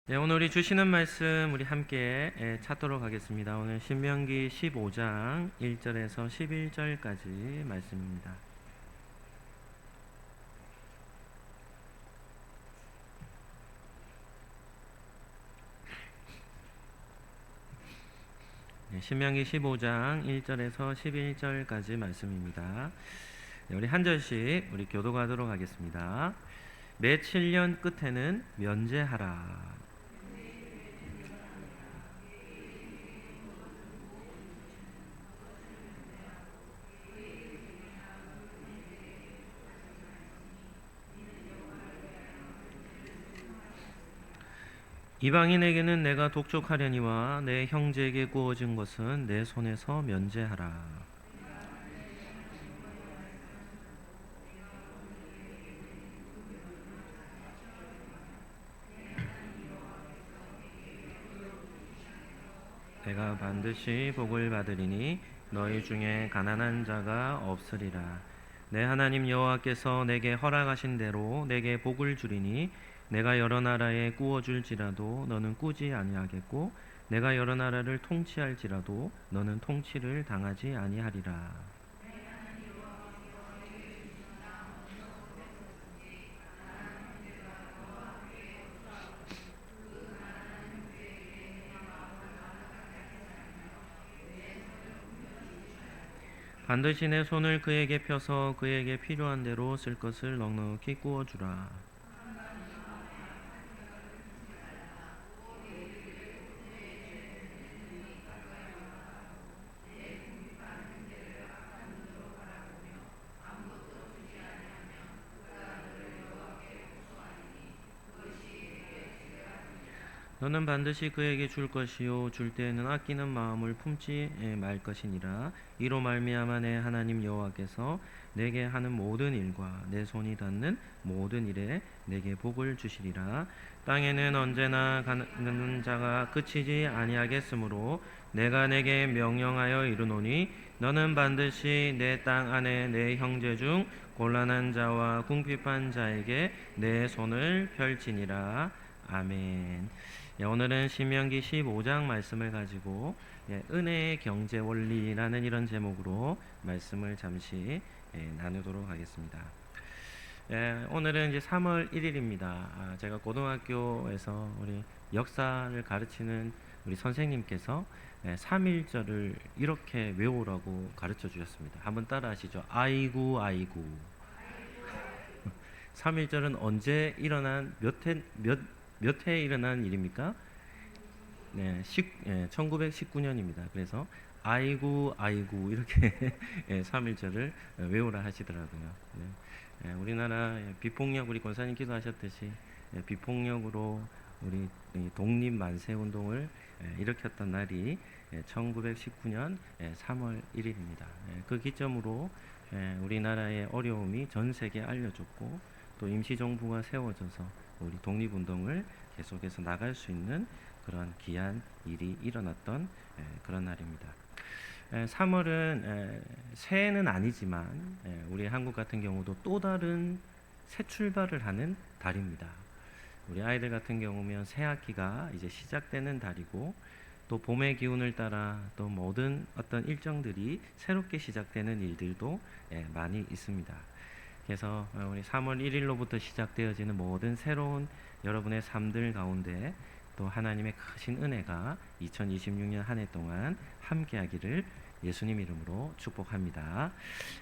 네, 오늘 우리 주시는 말씀 우리 함께 찾도록 하겠습니다. 오늘 신명기 15장 1절에서 11절까지 말씀입니다. 네, 신명기 15장 1절에서 11절까지 말씀입니다. 네, 우리 한 절씩 우리 교독하도록 하겠습니다. 매 7년 끝에는 면제하라. 이방인에게는 내가 독촉하려니와 내 형제에게 구워진 것은 내 손에서 면제하라. 내가 반드시 복을 받으리니 너희 중에 가난한 자가 없으리라. 내 하나님 여호와께서 내게 허락하신 대로 내게 복을 주리니 내가 여러 나라에 꾸어 줄지라도 너는 꾸지 아니하겠고 내가 여러 나라를 통치할지라도 너는 통치를 당하지 아니하리라. 반드시 내 손을 그에게 펴서 그에게 필요한 대로 쓸 것을 넉넉히 꾸어 주라. 너는 반드시 그에게 줄 것이요 줄 때에는 아끼는 마음을 품지 말 것이니라. 이로 말미암아 내 하나님 여호와께서 내게 하는 모든 일과 내 손이 닿는 모든 일에 내게 복을 주시리라. 땅에는 언제나 가는 자가 그치지 아니하겠으므로 내가 내게 명령하여 이르노니 너는 반드시 내 땅 안에 내 형제 중 곤란한 자와 궁핍한 자에게 내 손을 펼치니라. 아멘. 오늘은 신명기 15장 말씀을 가지고 은혜의 경제 원리라는 이런 제목으로 말씀을 잠시 나누도록 하겠습니다. 오늘은 이제 3월 1일입니다. 제가 고등학교에서 우리 역사를 가르치는 우리 선생님께서 3.1절을 이렇게 외우라고 가르쳐 주셨습니다. 한번 따라 하시죠. 아이고 아이고. 3.1절은 언제 일어난 몇 해에 일어난 일입니까? 네, 1919년입니다. 그래서 아이고 아이고 이렇게 3.1절을 외우라 하시더라고요. 네. 우리나라 비폭력 우리 권사님 기도하셨듯이 비폭력으로 우리 독립 만세 운동을 일으켰던 날이 1919년 3월 1일입니다. 그 기점으로 우리나라의 어려움이 전 세계에 알려졌고 또 임시정부가 세워져서 우리 독립운동을 계속해서 나갈 수 있는 그런 귀한 일이 일어났던 그런 날입니다. 3월은 새해는 아니지만 우리 한국 같은 경우도 또 다른 새 출발을 하는 달입니다. 우리 아이들 같은 경우면 새 학기가 이제 시작되는 달이고 또 봄의 기운을 따라 또 모든 어떤 일정들이 새롭게 시작되는 일들도 많이 있습니다. 그래서 우리 3월 1일로부터 시작되어지는 모든 새로운 여러분의 삶들 가운데 또 하나님의 크신 은혜가 2026년 한 해 동안 함께하기를 예수님 이름으로 축복합니다.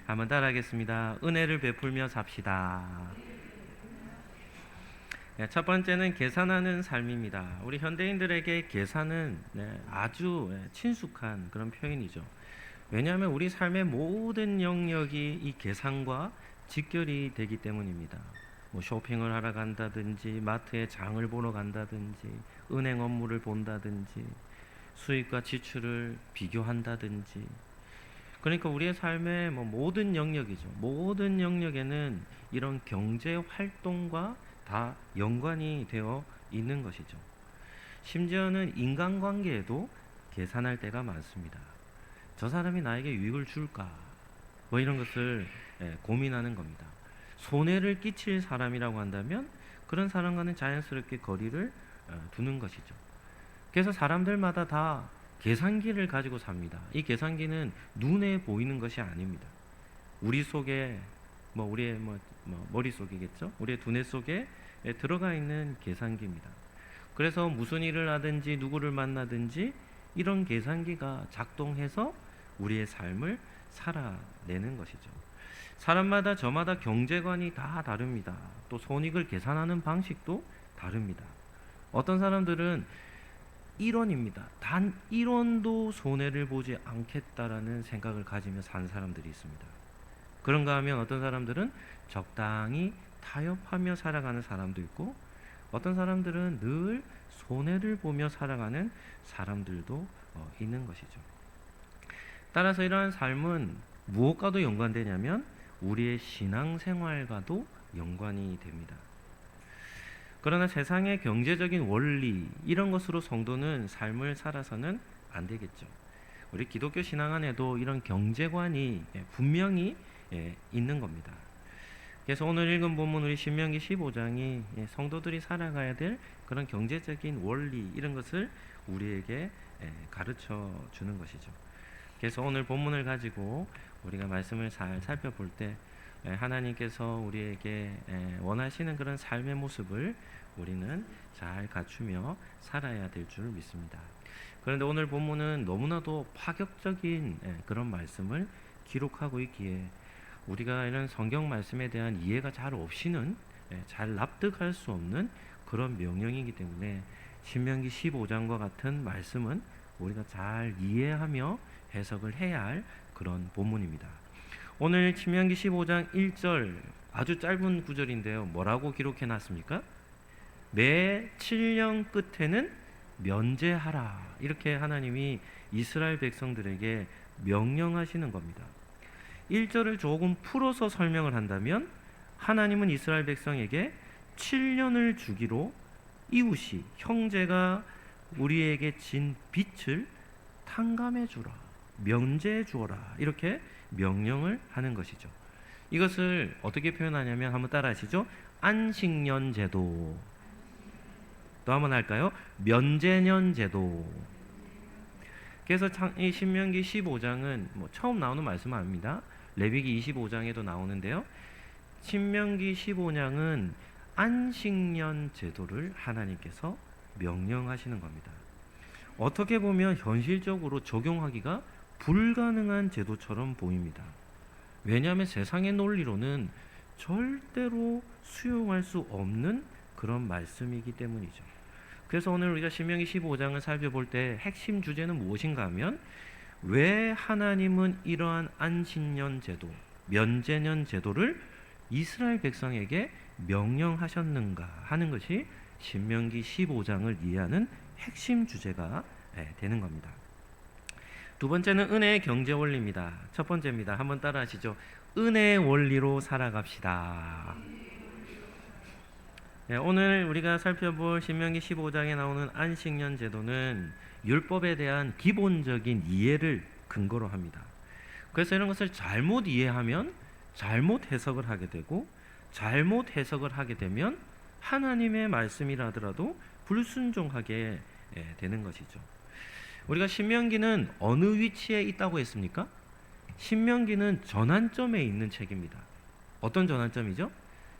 한번 따라하겠습니다. 은혜를 베풀며 삽시다. 첫 번째는 계산하는 삶입니다. 우리 현대인들에게 계산은 아주 친숙한 그런 표현이죠. 왜냐하면 우리 삶의 모든 영역이 이 계산과 직결이 되기 때문입니다. 뭐 쇼핑을 하러 간다든지 마트에 장을 보러 간다든지 은행 업무를 본다든지 수입과 지출을 비교한다든지 그러니까 우리의 삶의 모든 영역이죠. 모든 영역에는 이런 경제 활동과 다 연관이 되어 있는 것이죠. 심지어는 인간관계에도 계산할 때가 많습니다. 저 사람이 나에게 유익을 줄까? 뭐 이런 것을 고민하는 겁니다. 손해를 끼칠 사람이라고 한다면 그런 사람과는 자연스럽게 거리를 두는 것이죠. 그래서 사람들마다 다 계산기를 가지고 삽니다. 이 계산기는 눈에 보이는 것이 아닙니다. 우리 속에 우리의 머릿속이겠죠. 우리의 두뇌 속에 들어가 있는 계산기입니다. 그래서 무슨 일을 하든지 누구를 만나든지 이런 계산기가 작동해서 우리의 삶을 살아내는 것이죠. 사람마다 저마다 경제관이 다 다릅니다. 또 손익을 계산하는 방식도 다릅니다. 어떤 사람들은 1원입니다. 단 1원도 손해를 보지 않겠다라는 생각을 가지며 산 사람들이 있습니다. 그런가 하면 어떤 사람들은 적당히 타협하며 살아가는 사람도 있고, 어떤 사람들은 늘 손해를 보며 살아가는 사람들도 있는 것이죠. 따라서 이러한 삶은 무엇과도 연관되냐면 우리의 신앙생활과도 연관이 됩니다. 그러나 세상의 경제적인 원리 이런 것으로 성도는 삶을 살아서는 안 되겠죠. 우리 기독교 신앙 안에도 이런 경제관이 분명히 있는 겁니다. 그래서 오늘 읽은 본문 우리 신명기 15장이 성도들이 살아가야 될 그런 경제적인 원리 이런 것을 우리에게 가르쳐 주는 것이죠. 그래서 오늘 본문을 가지고 우리가 말씀을 잘 살펴볼 때 하나님께서 우리에게 원하시는 그런 삶의 모습을 우리는 잘 갖추며 살아야 될 줄 믿습니다. 그런데 오늘 본문은 너무나도 파격적인 그런 말씀을 기록하고 있기에 우리가 이런 성경 말씀에 대한 이해가 잘 없이는 잘 납득할 수 없는 그런 명령이기 때문에 신명기 15장과 같은 말씀은 우리가 잘 이해하며 해석을 해야 할 그런 본문입니다. 오늘 신명기 15장 1절 아주 짧은 구절인데요. 뭐라고 기록해 놨습니까? 매 7년 끝에는 면제하라. 이렇게 하나님이 이스라엘 백성들에게 명령하시는 겁니다. 1절을 조금 풀어서 설명을 한다면 하나님은 이스라엘 백성에게 7년을 주기로 이웃이 형제가 우리에게 진 빚을 탕감해 주라. 면제해 주어라. 이렇게 명령을 하는 것이죠. 이것을 어떻게 표현하냐면 한번 따라 하시죠. 안식년 제도. 또 한번 할까요? 면제년 제도. 그래서 이 신명기 15장은 처음 나오는 말씀은 아닙니다. 레위기 25장에도 나오는데요. 신명기 15장은 안식년 제도를 하나님께서 명령하시는 겁니다. 어떻게 보면 현실적으로 적용하기가 불가능한 제도처럼 보입니다. 왜냐하면 세상의 논리로는 절대로 수용할 수 없는 그런 말씀이기 때문이죠. 그래서 오늘 우리가 신명기 15장을 살펴볼 때 핵심 주제는 무엇인가 하면 왜 하나님은 이러한 안식년 제도, 면제년 제도를 이스라엘 백성에게 명령하셨는가 하는 것이 신명기 15장을 이해하는 핵심 주제가 되는 겁니다. 두 번째는 은혜의 경제 원리입니다. 첫 번째입니다. 한번 따라 하시죠. 은혜의 원리로 살아갑시다. 오늘 우리가 살펴볼 신명기 15장에 나오는 안식년 제도는 율법에 대한 기본적인 이해를 근거로 합니다. 그래서 이런 것을 잘못 이해하면 잘못 해석을 하게 되고, 잘못 해석을 하게 되면 하나님의 말씀이라 하더라도 불순종하게 되는 것이죠. 우리가 신명기는 어느 위치에 있다고 했습니까? 신명기는 전환점에 있는 책입니다. 어떤 전환점이죠?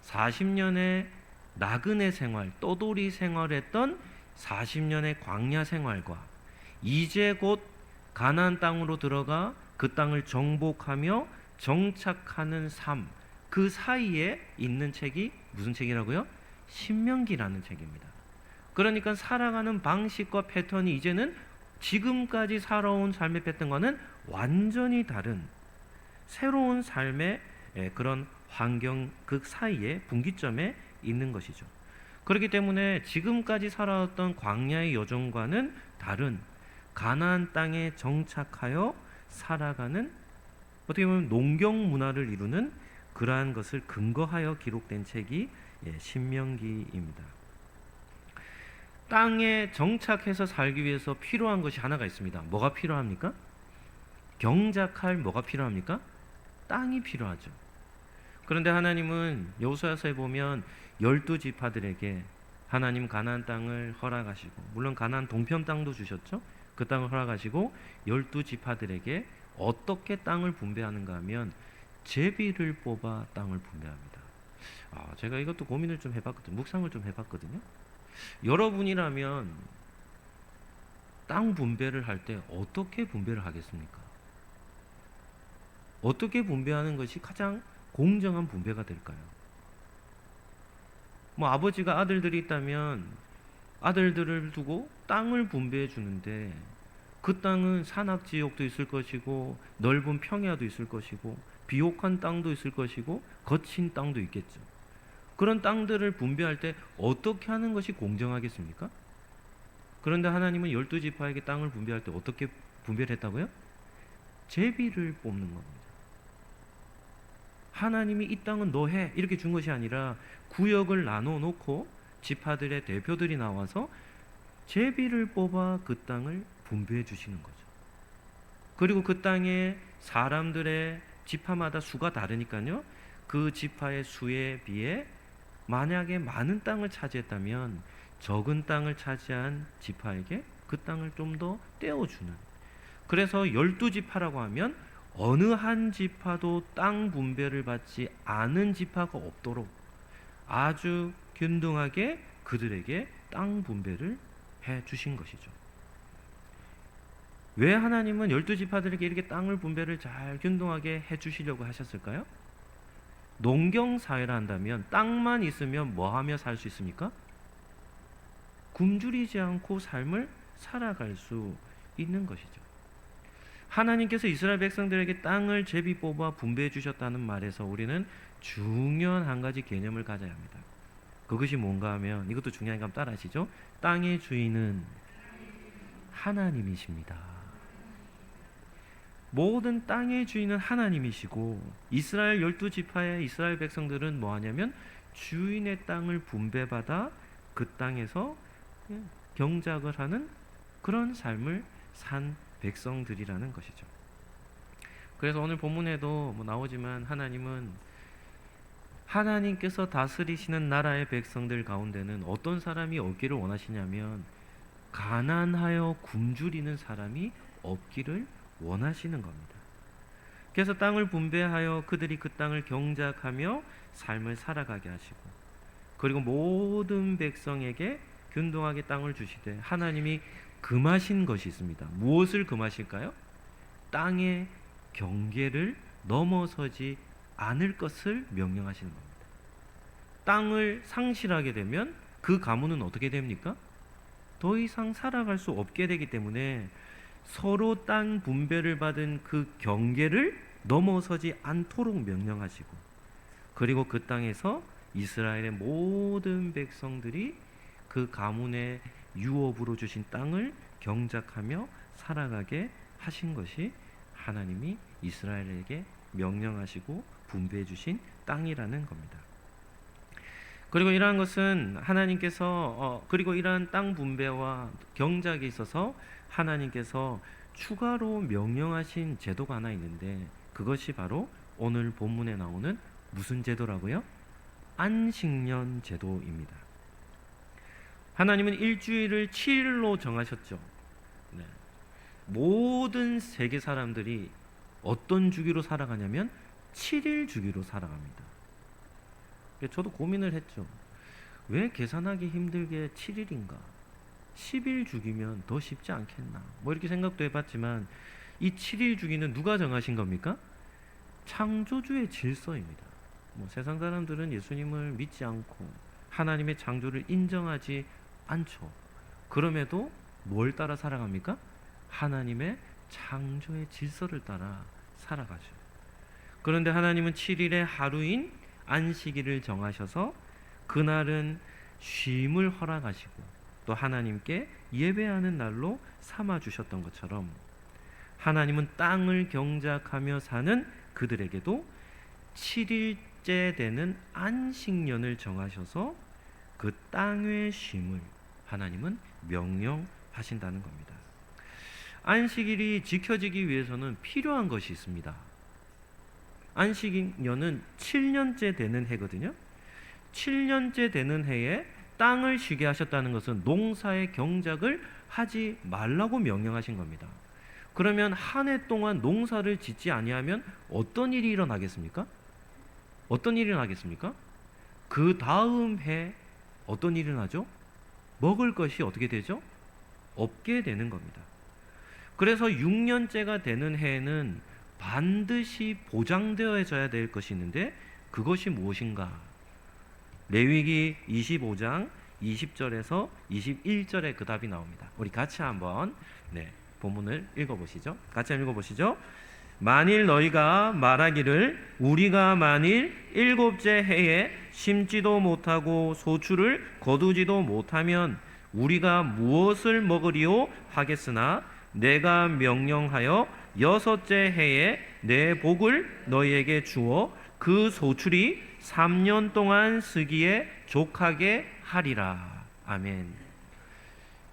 40년의 나그네 생활, 떠돌이 생활했던 40년의 광야 생활과 이제 곧 가나안 땅으로 들어가 그 땅을 정복하며 정착하는 삶, 그 사이에 있는 책이 무슨 책이라고요? 신명기라는 책입니다. 그러니까 살아가는 방식과 패턴이 이제는 지금까지 살아온 삶의 패턴과는 완전히 다른 새로운 삶의 그런 환경 그 사이에 분기점에 있는 것이죠. 그렇기 때문에 지금까지 살아왔던 광야의 여정과는 다른 가나안 땅에 정착하여 살아가는, 어떻게 보면 농경 문화를 이루는 그러한 것을 근거하여 기록된 책이 신명기입니다. 땅에 정착해서 살기 위해서 필요한 것이 하나가 있습니다. 뭐가 필요합니까? 경작할 뭐가 필요합니까? 땅이 필요하죠. 그런데 하나님은 여호수아서에 보면 12지파들에게 하나님 가나안 땅을 허락하시고, 물론 가나안 동편 땅도 주셨죠. 그 땅을 허락하시고 12지파들에게 어떻게 땅을 분배하는가 하면 제비를 뽑아 땅을 분배합니다. 제가 이것도 고민을 좀 해봤거든요. 묵상을 좀 해봤거든요. 여러분이라면 땅 분배를 할 때 어떻게 분배를 하겠습니까? 어떻게 분배하는 것이 가장 공정한 분배가 될까요? 뭐 아버지가 아들들이 있다면 아들들을 두고 땅을 분배해 주는데, 그 땅은 산악지역도 있을 것이고 넓은 평야도 있을 것이고 비옥한 땅도 있을 것이고 거친 땅도 있겠죠. 그런 땅들을 분배할 때 어떻게 하는 것이 공정하겠습니까? 그런데 하나님은 12지파에게 땅을 분배할 때 어떻게 분배를 했다고요? 제비를 뽑는 겁니다. 하나님이 이 땅은 너 해 이렇게 준 것이 아니라 구역을 나눠 놓고 지파들의 대표들이 나와서 제비를 뽑아 그 땅을 분배해 주시는 거죠. 그리고 그 땅에 사람들의 지파마다 수가 다르니까요, 그 지파의 수에 비해 만약에 많은 땅을 차지했다면 적은 땅을 차지한 지파에게 그 땅을 좀 더 떼어주는, 그래서 12지파라고 하면 어느 한 지파도 땅 분배를 받지 않은 지파가 없도록 아주 균등하게 그들에게 땅 분배를 해 주신 것이죠. 왜 하나님은 12지파들에게 이렇게 땅을 분배를 잘 균등하게 해 주시려고 하셨을까요? 농경사회를 한다면 땅만 있으면 뭐 하며 살 수 있습니까? 굶주리지 않고 삶을 살아갈 수 있는 것이죠. 하나님께서 이스라엘 백성들에게 땅을 제비 뽑아 분배해 주셨다는 말에서 우리는 중요한 한 가지 개념을 가져야 합니다. 그것이 뭔가 하면, 이것도 중요하니까 한번 따라 하시죠. 땅의 주인은 하나님이십니다. 모든 땅의 주인은 하나님이시고, 이스라엘 12지파의 이스라엘 백성들은 뭐 하냐면 주인의 땅을 분배받아 그 땅에서 경작을 하는 그런 삶을 산 백성들이라는 것이죠. 그래서 오늘 본문에도 뭐 나오지만 하나님께서 다스리시는 나라의 백성들 가운데는 어떤 사람이 없기를 원하시냐면 가난하여 굶주리는 사람이 없기를 원하시는 겁니다. 그래서 땅을 분배하여 그들이 그 땅을 경작하며 삶을 살아가게 하시고, 그리고 모든 백성에게 균등하게 땅을 주시되 하나님이 금하신 것이 있습니다. 무엇을 금하실까요? 땅의 경계를 넘어서지 않을 것을 명령하시는 겁니다. 땅을 상실하게 되면 그 가문은 어떻게 됩니까? 더 이상 살아갈 수 없게 되기 때문에 서로 땅 분배를 받은 그 경계를 넘어서지 않도록 명령하시고, 그리고 그 땅에서 이스라엘의 모든 백성들이 그 가문의 유업으로 주신 땅을 경작하며 살아가게 하신 것이 하나님이 이스라엘에게 명령하시고 분배해 주신 땅이라는 겁니다. 그리고 이러한 것은 하나님께서 그리고 이러한 땅 분배와 경작에 있어서 하나님께서 추가로 명령하신 제도가 하나 있는데, 그것이 바로 오늘 본문에 나오는 무슨 제도라고요? 안식년 제도입니다. 하나님은 일주일을 7일로 정하셨죠. 네. 모든 세계 사람들이 어떤 주기로 살아가냐면 7일 주기로 살아갑니다. 저도 고민을 했죠. 왜 계산하기 힘들게 7일인가? 10일 주기면 더 쉽지 않겠나? 뭐 이렇게 생각도 해봤지만 이 7일 주기는 누가 정하신 겁니까? 창조주의 질서입니다. 뭐 세상 사람들은 예수님을 믿지 않고 하나님의 창조를 인정하지 않죠. 그럼에도 뭘 따라 살아갑니까? 하나님의 창조의 질서를 따라 살아가죠. 그런데 하나님은 7일의 하루인 안식일을 정하셔서 그날은 쉼을 허락하시고 또 하나님께 예배하는 날로 삼아 주셨던 것처럼, 하나님은 땅을 경작하며 사는 그들에게도 7일째 되는 안식년을 정하셔서 그 땅의 쉼을 하나님은 명령하신다는 겁니다. 안식일이 지켜지기 위해서는 필요한 것이 있습니다. 안식년은 7년째 되는 해거든요. 7년째 되는 해에 땅을 쉬게 하셨다는 것은 농사의 경작을 하지 말라고 명령하신 겁니다. 그러면 한 해 동안 농사를 짓지 아니하면 어떤 일이 일어나겠습니까? 어떤 일이 일어나겠습니까? 그 다음 해 어떤 일이 일어나죠? 먹을 것이 어떻게 되죠? 없게 되는 겁니다. 그래서 6년째가 되는 해에는 반드시 보장되어져야 될 것이 있는데 그것이 무엇인가? 레위기 25장 20절에서 21절에 그 답이 나옵니다. 우리 같이 한번 본문을 읽어보시죠. 같이 한번 읽어보시죠. 만일 너희가 말하기를 우리가 만일 일곱째 해에 심지도 못하고 소출을 거두지도 못하면 우리가 무엇을 먹으리요 하겠으나 내가 명령하여 여섯째 해에 내 복을 너희에게 주어 그 소출이 3년 동안 쓰기에 족하게 하리라. 아멘.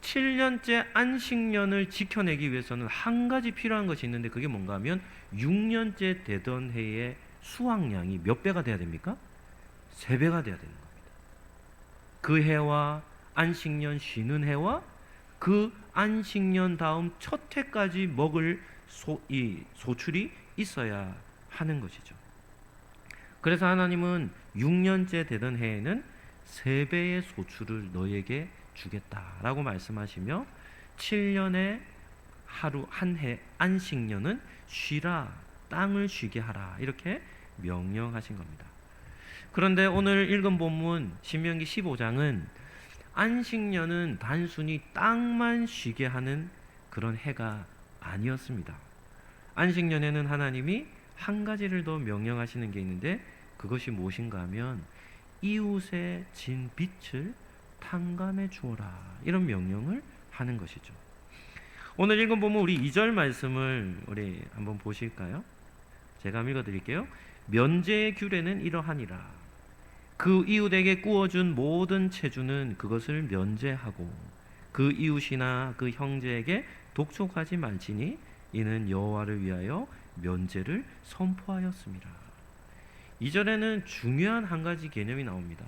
7년째 안식년을 지켜내기 위해서는 한 가지 필요한 것이 있는데 그게 뭔가 하면 6년째 되던 해의 수확량이 몇 배가 돼야 됩니까? 3배가 돼야 되는 겁니다. 그 해와 안식년 쉬는 해와 그 안식년 다음 첫 해까지 먹을 소출이 있어야 하는 것이죠. 그래서 하나님은 6년째 되던 해에는 3배의 소출을 너에게 주겠다라고 말씀하시며 7년에 하루 한 해 안식년은 쉬라, 땅을 쉬게 하라 이렇게 명령하신 겁니다. 그런데 오늘 읽은 본문 신명기 15장은 안식년은 단순히 땅만 쉬게 하는 그런 해가 아니었습니다. 안식년에는 하나님이 한 가지를 더 명령하시는 게 있는데 그것이 무엇인가 하면 이웃의 진 빛을 탕감해 주어라 이런 명령을 하는 것이죠. 오늘 읽은 본문 우리 2절 말씀을 우리 한번 보실까요? 제가 읽어드릴게요. 면제의 규례는 이러하니라. 그 이웃에게 구워준 모든 체주는 그것을 면제하고 그 이웃이나 그 형제에게 독촉하지 말지니 이는 여호와를 위하여 면제를 선포하였습니다. 2절에는 중요한 한 가지 개념이 나옵니다.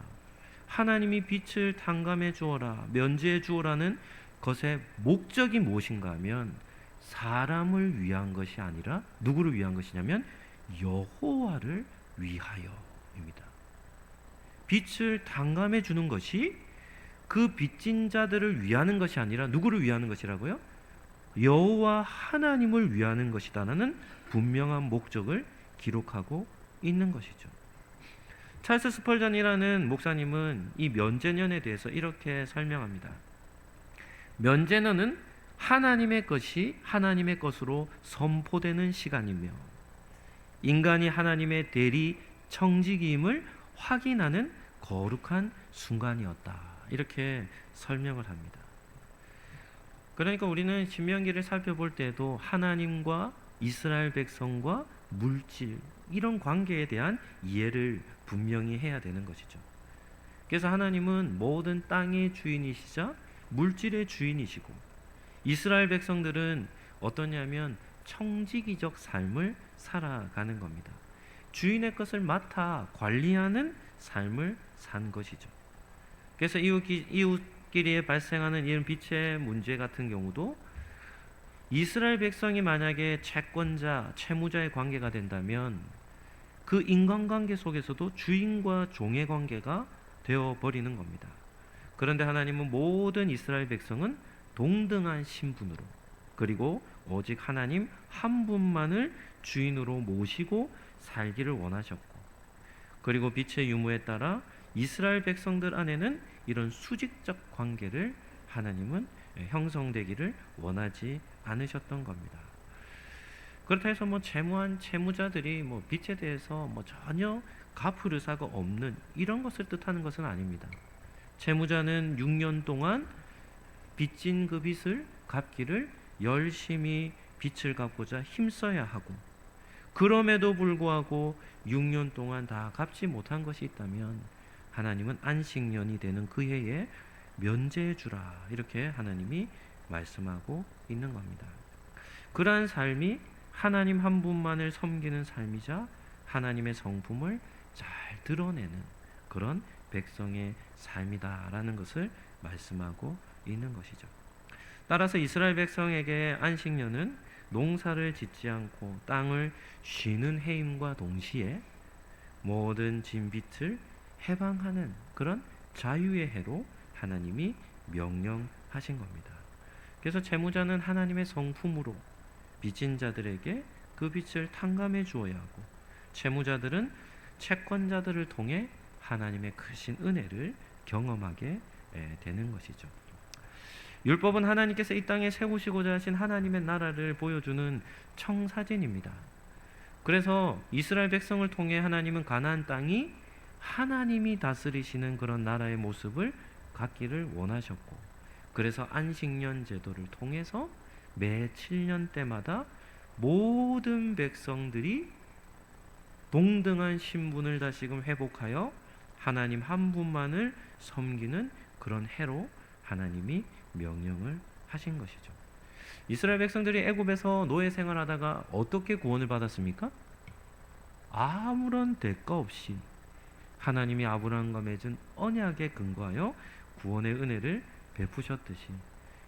하나님이 빛을 탕감해 주어라, 면제해 주어라는 것의 목적이 무엇인가 하면 사람을 위한 것이 아니라 누구를 위한 것이냐면 여호와를 위하여입니다. 빛을 탕감해 주는 것이 그 빚진 자들을 위하는 것이 아니라 누구를 위하는 것이라고요? 여호와 하나님을 위하는 것이다라는 분명한 목적을 기록하고 있는 것이죠. 찰스 스펄전이라는 목사님은 이 면제년에 대해서 이렇게 설명합니다. 면제년은 하나님의 것이 하나님의 것으로 선포되는 시간이며 인간이 하나님의 대리 청지기임을 확인하는 거룩한 순간이었다. 이렇게 설명을 합니다. 그러니까 우리는 신명기를 살펴볼 때도 하나님과 이스라엘 백성과 물질 이런 관계에 대한 이해를 분명히 해야 되는 것이죠. 그래서 하나님은 모든 땅의 주인이시자 물질의 주인이시고 이스라엘 백성들은 어떠냐면 청지기적 삶을 살아가는 겁니다. 주인의 것을 맡아 관리하는 삶을 산 것이죠. 그래서 이웃끼리에 발생하는 이런 빛의 문제 같은 경우도 이스라엘 백성이 만약에 채권자, 채무자의 관계가 된다면 그 인간관계 속에서도 주인과 종의 관계가 되어버리는 겁니다. 그런데 하나님은 모든 이스라엘 백성은 동등한 신분으로 그리고 오직 하나님 한 분만을 주인으로 모시고 살기를 원하셨고 그리고 빛의 유무에 따라 이스라엘 백성들 안에는 이런 수직적 관계를 하나님은 형성되기를 원하지 않으셨던 겁니다. 그렇다 해서 채무한 채무자들이 빚에 대해서 전혀 갚을 의사가 없는 이런 것을 뜻하는 것은 아닙니다. 채무자는 6년 동안 빚진 그 빚을 갚기를 열심히 빚을 갚고자 힘써야 하고 그럼에도 불구하고 6년 동안 다 갚지 못한 것이 있다면 하나님은 안식년이 되는 그 해에 면제해 주라 이렇게 하나님이 말씀하고 있는 겁니다. 그러한 삶이 하나님 한 분만을 섬기는 삶이자 하나님의 성품을 잘 드러내는 그런 백성의 삶이다라는 것을 말씀하고 있는 것이죠. 따라서 이스라엘 백성에게 안식년은 농사를 짓지 않고 땅을 쉬는 해임과 동시에 모든 진빛을 해방하는 그런 자유의 해로 하나님이 명령하신 겁니다. 그래서 재무자는 하나님의 성품으로 빚진 자들에게 그 빚을 탕감해 주어야 하고, 채무자들은 채권자들을 통해 하나님의 크신 은혜를 경험하게 되는 것이죠. 율법은 하나님께서 이 땅에 세우시고자 하신 하나님의 나라를 보여주는 청사진입니다. 그래서 이스라엘 백성을 통해 하나님은 가나안 땅이 하나님이 다스리시는 그런 나라의 모습을 갖기를 원하셨고, 그래서 안식년 제도를 통해서 매 7년 때마다 모든 백성들이 동등한 신분을 다시금 회복하여 하나님 한 분만을 섬기는 그런 해로 하나님이 명령을 하신 것이죠. 이스라엘 백성들이 애굽에서 노예 생활하다가 어떻게 구원을 받았습니까? 아무런 대가 없이 하나님이 아브라함과 맺은 언약에 근거하여 구원의 은혜를 베푸셨듯이,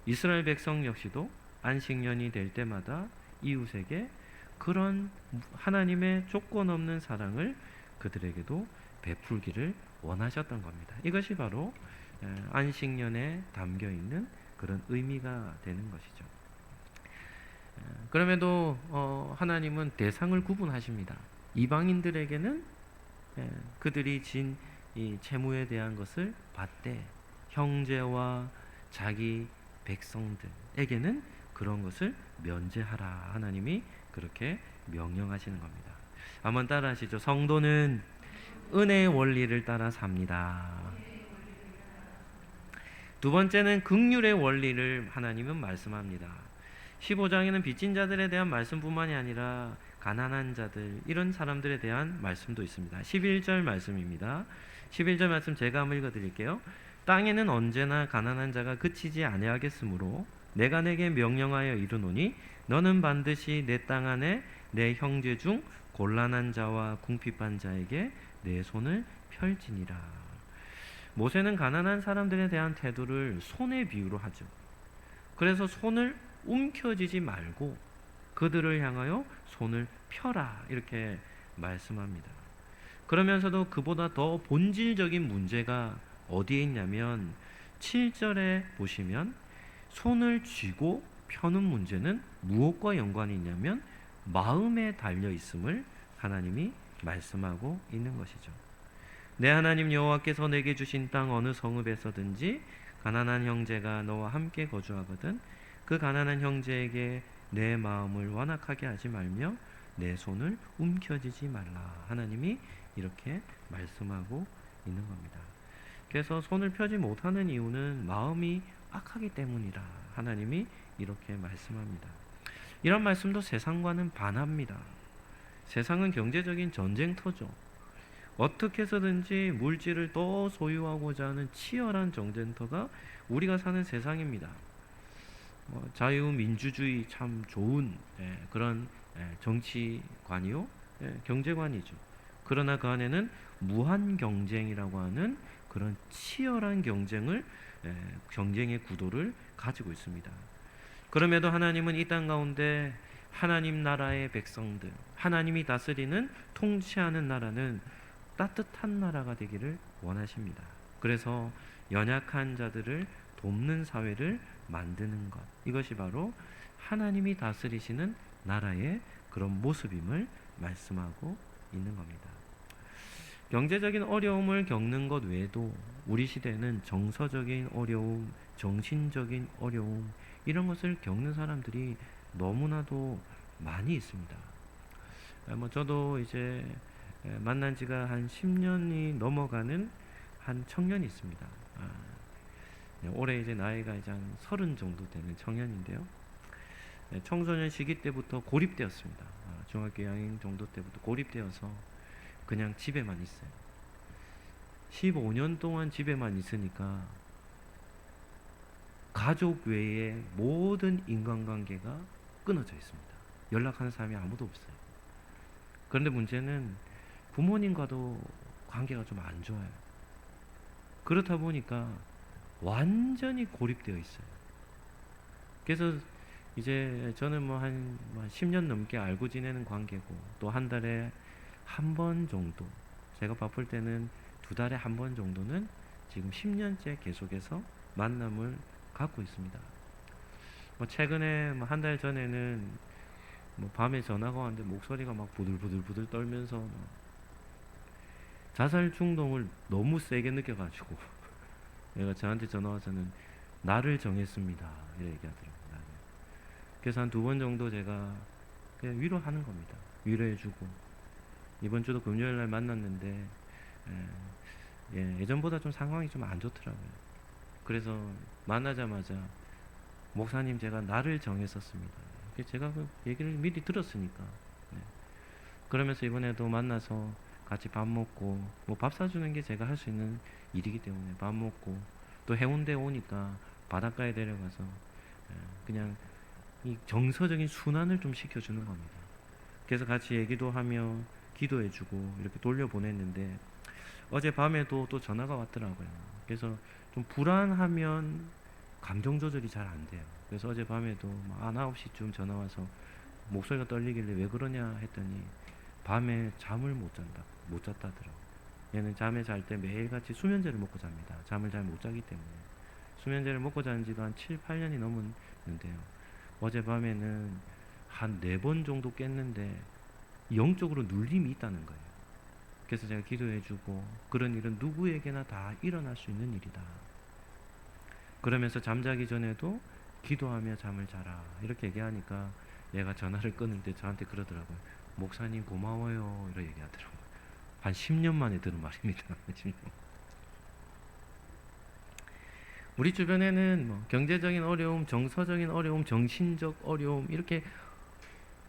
이스라엘 백성 역시도 안식년이 될 때마다 이웃에게 그런 하나님의 조건 없는 사랑을 그들에게도 베풀기를 원하셨던 겁니다. 이것이 바로 안식년에 담겨 있는 그런 의미가 되는 것이죠. 그럼에도 하나님은 대상을 구분하십니다. 이방인들에게는 그들이 진 이 채무에 대한 것을 받되, 형제와 자기 백성들에게는 그런 것을 면제하라. 하나님이 그렇게 명령하시는 겁니다. 한번 따라하시죠. 성도는 은혜의 원리를 따라 삽니다. 두 번째는 긍휼의 원리를 하나님은 말씀합니다. 15장에는 빚진 자들에 대한 말씀뿐만이 아니라 가난한 자들, 이런 사람들에 대한 말씀도 있습니다. 11절 말씀입니다. 11절 말씀 제가 한번 읽어드릴게요. 땅에는 언제나 가난한 자가 그치지 아니하겠으므로 내가 내게 명령하여 이르노니 너는 반드시 내 땅 안에 내 형제 중 곤란한 자와 궁핍한 자에게 내 손을 펼지니라. 모세는 가난한 사람들에 대한 태도를 손의 비유로 하죠. 그래서 손을 움켜쥐지 말고 그들을 향하여 손을 펴라, 이렇게 말씀합니다. 그러면서도 그보다 더 본질적인 문제가 어디에 있냐면 7절에 보시면 손을 쥐고 펴는 문제는 무엇과 연관이 있냐면 마음에 달려 있음을 하나님이 말씀하고 있는 것이죠. 내 하나님 여호와께서 내게 주신 땅 어느 성읍에서든지 가난한 형제가 너와 함께 거주하거든 그 가난한 형제에게 내 마음을 완악하게 하지 말며 내 손을 움켜쥐지 말라. 하나님이 이렇게 말씀하고 있는 겁니다. 그래서 손을 펴지 못하는 이유는 마음이 악하기 때문이라 하나님이 이렇게 말씀합니다. 이런 말씀도 세상과는 반합니다. 세상은 경제적인 전쟁터죠. 어떻게 해서든지 물질을 더 소유하고자 하는 치열한 전쟁터가 우리가 사는 세상입니다. 자유민주주의 참 좋은 그런 정치관이요, 경제관이죠. 그러나 그 안에는 무한 경쟁이라고 하는 그런 치열한 경쟁의 구도를 가지고 있습니다. 그럼에도 하나님은 이 땅 가운데 하나님 나라의 백성들, 하나님이 다스리는 통치하는 나라는 따뜻한 나라가 되기를 원하십니다. 그래서 연약한 자들을 돕는 사회를 만드는 것, 이것이 바로 하나님이 다스리시는 나라의 그런 모습임을 말씀하고 있는 겁니다. 경제적인 어려움을 겪는 것 외에도 우리 시대에는 정서적인 어려움, 정신적인 어려움, 이런 것을 겪는 사람들이 너무나도 많이 있습니다. 저도 이제 만난 지가 한 10년이 넘어가는 한 청년이 있습니다. 올해 이제 나이가 이제 한 30 정도 되는 청년인데요. 청소년 시기 때부터 고립되었습니다. 중학교 2학년 정도 때부터 고립되어서 그냥 집에만 있어요. 15년 동안 집에만 있으니까 가족 외에 모든 인간관계가 끊어져 있습니다. 연락하는 사람이 아무도 없어요. 그런데 문제는 부모님과도 관계가 좀 안 좋아요. 그렇다 보니까 완전히 고립되어 있어요. 그래서 이제 저는 뭐 한 10년 넘게 알고 지내는 관계고, 또 한 달에 한 번 정도, 제가 바쁠 때는 두 달에 한 번 정도는 지금 10년째 계속해서 만남을 갖고 있습니다. 뭐 최근에 뭐 한 달 전에는 뭐 밤에 전화가 왔는데 목소리가 막 부들부들 떨면서 막 자살 충동을 너무 세게 느껴가지고 얘가 저한테 전화 와서는 나를 정했습니다 이렇게 얘기하더라고요. 그래서 한 두 번 정도 제가 그냥 위로하는 겁니다. 위로해주고, 이번 주도 금요일 날 만났는데 예전보다 좀 상황이 좀 안 좋더라고요. 그래서 만나자마자 목사님 제가 나를 정했었습니다. 제가 그 얘기를 미리 들었으니까. 네. 그러면서 이번에도 만나서 같이 밥 먹고, 뭐 밥 사주는 게 제가 할 수 있는 일이기 때문에 밥 먹고, 또 해운대 오니까 바닷가에 데려가서 그냥 이 정서적인 순환을 좀 시켜주는 겁니다. 그래서 같이 얘기도 하며 기도해주고 이렇게 돌려보냈는데, 어젯밤에도 또 전화가 왔더라고요. 그래서 좀 불안하면 감정 조절이 잘 안 돼요. 그래서 어젯밤에도 한 9시쯤 전화 와서 목소리가 떨리길래 왜 그러냐 했더니 밤에 잠을 못 잤다더라고요. 얘는 잠에 잘 때 매일같이 수면제를 먹고 잡니다. 잠을 잘 못 자기 때문에. 수면제를 먹고 자는 지도 한 7, 8년이 넘었는데요. 어젯밤에는 한 4번 정도 깼는데 영적으로 눌림이 있다는 거예요. 그래서 제가 기도해주고, 그런 일은 누구에게나 다 일어날 수 있는 일이다. 그러면서 잠자기 전에도 기도하며 잠을 자라 이렇게 얘기하니까 얘가 전화를 끊는데 저한테 그러더라고요. 목사님 고마워요 이렇게 얘기하더라고요. 한 10년 만에 들은 말입니다. 10년. 우리 주변에는 뭐 경제적인 어려움, 정서적인 어려움, 정신적 어려움, 이렇게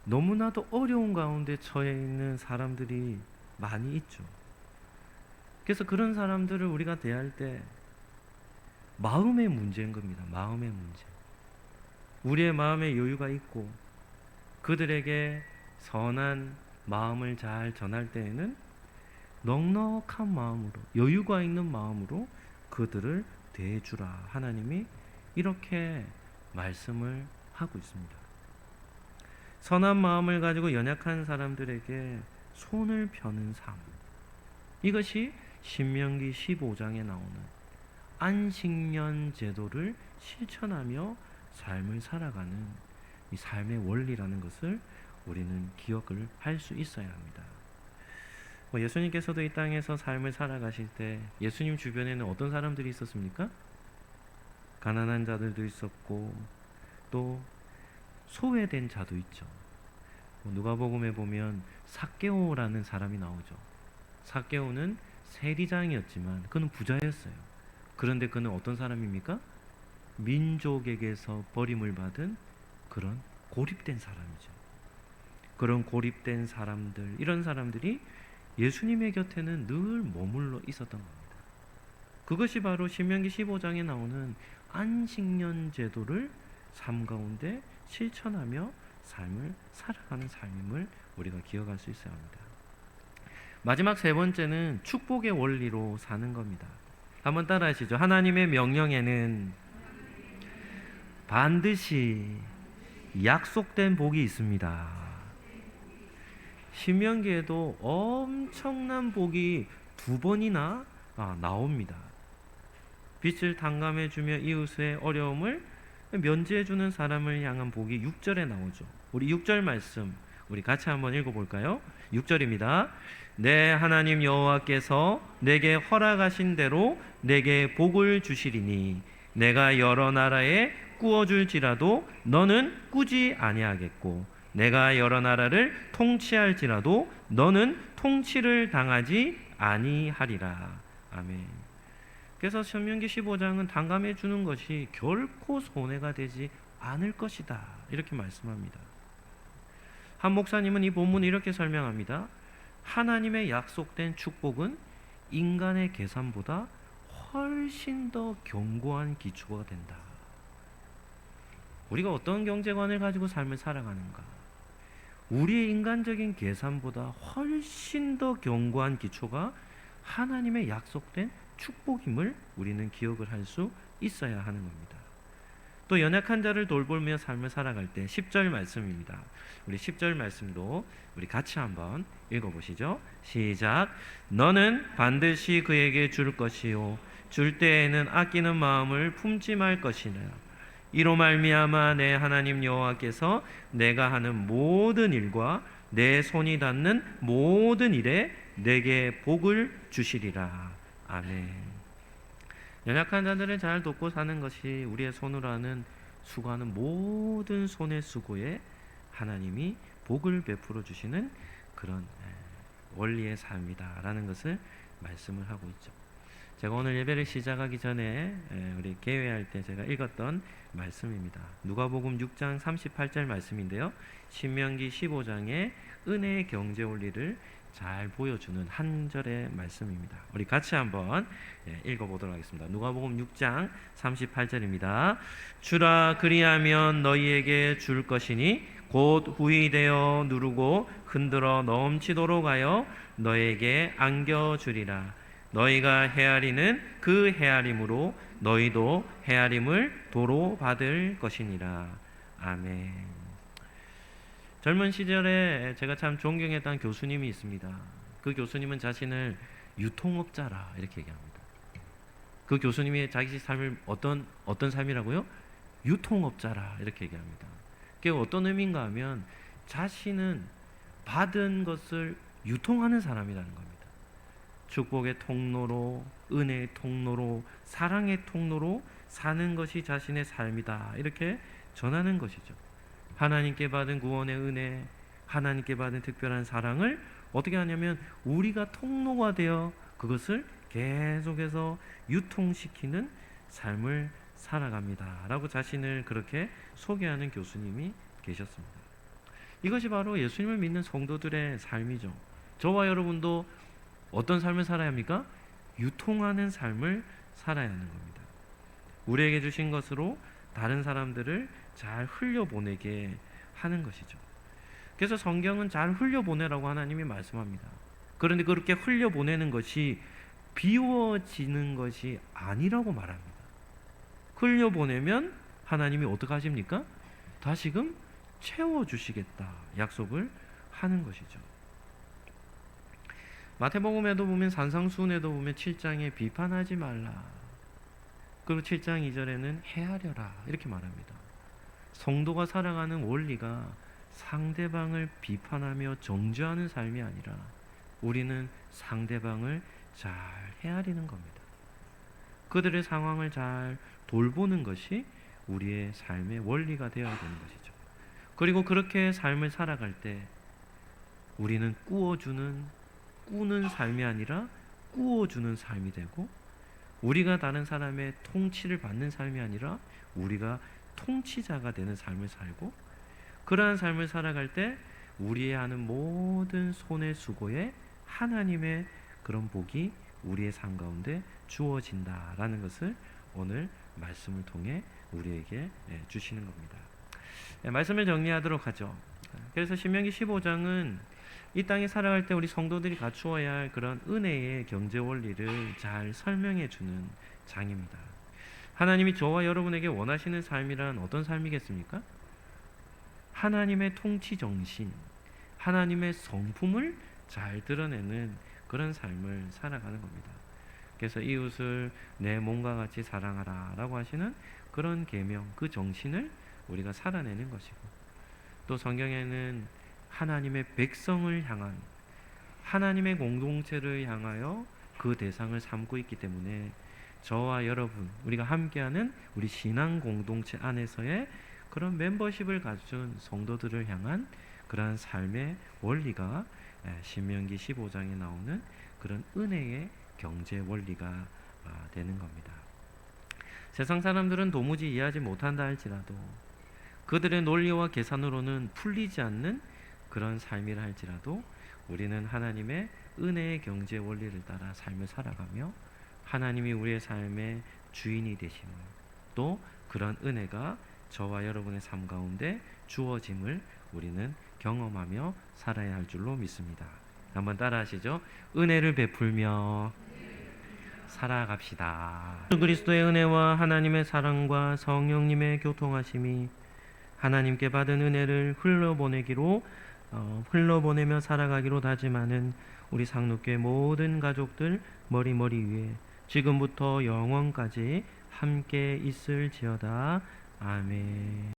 너무나도 어려운 가운데 처해 있는 사람들이 많이 있죠. 그래서 그런 사람들을 우리가 대할 때 마음의 문제인 겁니다. 마음의 문제. 우리의 마음에 여유가 있고 그들에게 선한 마음을 잘 전할 때에는 넉넉한 마음으로, 여유가 있는 마음으로 그들을 대해주라. 하나님이 이렇게 말씀을 하고 있습니다. 선한 마음을 가지고 연약한 사람들에게 손을 펴는 삶, 이것이 신명기 15장에 나오는 안식년 제도를 실천하며 삶을 살아가는 이 삶의 원리라는 것을 우리는 기억을 할 수 있어야 합니다. 예수님께서도 이 땅에서 삶을 살아가실 때 예수님 주변에는 어떤 사람들이 있었습니까? 가난한 자들도 있었고 또 소외된 자도 있죠. 누가복음에 보면 삭개오라는 사람이 나오죠. 삭개오는 세리장이었지만 그는 부자였어요. 그런데 그는 어떤 사람입니까? 민족에게서 버림을 받은 그런 고립된 사람이죠. 그런 고립된 사람들, 이런 사람들이 예수님의 곁에는 늘 머물러 있었던 겁니다. 그것이 바로 신명기 15장에 나오는 안식년 제도를 삶 가운데 실천하며 삶을 살아가는 삶임을 우리가 기억할 수 있어야 합니다. 마지막 세 번째는 축복의 원리로 사는 겁니다. 한번 따라하시죠. 하나님의 명령에는 반드시 약속된 복이 있습니다. 신명기에도 엄청난 복이 2번이나 나옵니다. 빚을 탕감해주며 이웃의 어려움을 면제해주는 사람을 향한 복이 6절에 나오죠. 우리 6절 말씀 우리 같이 한번 읽어볼까요? 6절입니다. 내 하나님 여호와께서 내게 허락하신 대로 내게 복을 주시리니 내가 여러 나라에 꾸어줄지라도 너는 꾸지 아니하겠고 내가 여러 나라를 통치할지라도 너는 통치를 당하지 아니하리라. 아멘. 그래서 신명기 15장은 탕감해 주는 것이 결코 손해가 되지 않을 것이다 이렇게 말씀합니다. 한 목사님은 이 본문을 이렇게 설명합니다. 하나님의 약속된 축복은 인간의 계산보다 훨씬 더 견고한 기초가 된다. 우리가 어떤 경제관을 가지고 삶을 살아가는가? 우리의 인간적인 계산보다 훨씬 더 견고한 기초가 하나님의 약속된 축복임을 우리는 기억을 할 수 있어야 하는 겁니다. 또 연약한 자를 돌보며 삶을 살아갈 때 10절 말씀입니다. 우리 10절 말씀도 우리 같이 한번 읽어보시죠. 시작. 너는 반드시 그에게 줄 것이요 줄 때에는 아끼는 마음을 품지 말 것이라. 이로 말미암아 내 하나님 여호와께서 내가 하는 모든 일과 내 손이 닿는 모든 일에 내게 복을 주시리라. 아멘. 연약한 자들을 잘 돕고 사는 것이 우리의 손으로 하는 수고하는 모든 손의 수고에 하나님이 복을 베풀어 주시는 그런 원리의 삶이다라는 것을 말씀을 하고 있죠. 제가 오늘 예배를 시작하기 전에 우리 개회할 때 제가 읽었던 말씀입니다. 누가복음 6장 38절 말씀인데요. 신명기 15장의 은혜의 경제 원리를 잘 보여주는 한 절의 말씀입니다. 우리 같이 한번 읽어보도록 하겠습니다. 누가복음 6장 38절입니다. 주라 그리하면 너희에게 줄 것이니 곧 후히되어 누르고 흔들어 넘치도록 하여 너희에게 안겨주리라. 너희가 헤아리는 그 헤아림으로 너희도 헤아림을 도로 받을 것이니라. 아멘. 젊은 시절에 제가 참 존경했던 교수님이 있습니다. 그 교수님은 자신을 유통업자라 이렇게 얘기합니다. 그 교수님이 자기 삶을 어떤 삶이라고요? 유통업자라 이렇게 얘기합니다. 그게 어떤 의미인가 하면 자신은 받은 것을 유통하는 사람이라는 겁니다. 축복의 통로로, 은혜의 통로로, 사랑의 통로로 사는 것이 자신의 삶이다 이렇게 전하는 것이죠. 하나님께 받은 구원의 은혜, 하나님께 받은 특별한 사랑을 어떻게 하냐면 우리가 통로가 되어 그것을 계속해서 유통시키는 삶을 살아갑니다 라고 자신을 그렇게 소개하는 교수님이 계셨습니다. 이것이 바로 예수님을 믿는 성도들의 삶이죠. 저와 여러분도 어떤 삶을 살아야 합니까? 유통하는 삶을 살아야 하는 겁니다. 우리에게 주신 것으로 다른 사람들을 잘 흘려보내게 하는 것이죠. 그래서 성경은 잘 흘려보내라고 하나님이 말씀합니다. 그런데 그렇게 흘려보내는 것이 비워지는 것이 아니라고 말합니다. 흘려보내면 하나님이 어떻게 하십니까? 다시금 채워주시겠다 약속을 하는 것이죠. 마태복음에도 보면 산상수훈에도 보면 7장에 비판하지 말라, 그리고 7장 2절에는 헤아려라 이렇게 말합니다. 성도가 살아가는 원리가 상대방을 비판하며 정죄하는 삶이 아니라 우리는 상대방을 잘 헤아리는 겁니다. 그들의 상황을 잘 돌보는 것이 우리의 삶의 원리가 되어야 되는 것이죠. 그리고 그렇게 삶을 살아갈 때 우리는 꾸는 삶이 아니라 꾸어주는 삶이 되고, 우리가 다른 사람의 통치를 받는 삶이 아니라 우리가 통치자가 되는 삶을 살고, 그러한 삶을 살아갈 때 우리의 하는 모든 손의 수고에 하나님의 그런 복이 우리의 삶 가운데 주어진다라는 것을 오늘 말씀을 통해 우리에게 주시는 겁니다. 말씀을 정리하도록 하죠. 그래서 신명기 15장은 이 땅에 살아갈 때 우리 성도들이 갖추어야 할 그런 은혜의 경제 원리를 잘 설명해 주는 장입니다. 하나님이 저와 여러분에게 원하시는 삶이란 어떤 삶이겠습니까? 하나님의 통치 정신, 하나님의 성품을 잘 드러내는 그런 삶을 살아가는 겁니다. 그래서 이웃을 내 몸과 같이 사랑하라 라고 하시는 그런 계명, 그 정신을 우리가 살아내는 것이고, 또 성경에는 하나님의 백성을 향한, 하나님의 공동체를 향하여 그 대상을 삼고 있기 때문에 저와 여러분, 우리가 함께하는 우리 신앙 공동체 안에서의 그런 멤버십을 가진 성도들을 향한 그러한 삶의 원리가 신명기 15장에 나오는 그런 은혜의 경제 원리가 되는 겁니다. 세상 사람들은 도무지 이해하지 못한다 할지라도, 그들의 논리와 계산으로는 풀리지 않는 그런 삶이라 할지라도, 우리는 하나님의 은혜의 경제 원리를 따라 삶을 살아가며 하나님이 우리의 삶의 주인이 되심을, 또 그런 은혜가 저와 여러분의 삶 가운데 주어짐을 우리는 경험하며 살아야 할 줄로 믿습니다. 한번 따라 하시죠. 은혜를 베풀며 살아갑시다. 예수 그리스도의 은혜와 하나님의 사랑과 성령님의 교통하심이 하나님께 받은 은혜를 흘러보내며 살아가기로 다짐하는 우리 상록교회 모든 가족들 머리 위에 지금부터 영원까지 함께 있을지어다. 아멘.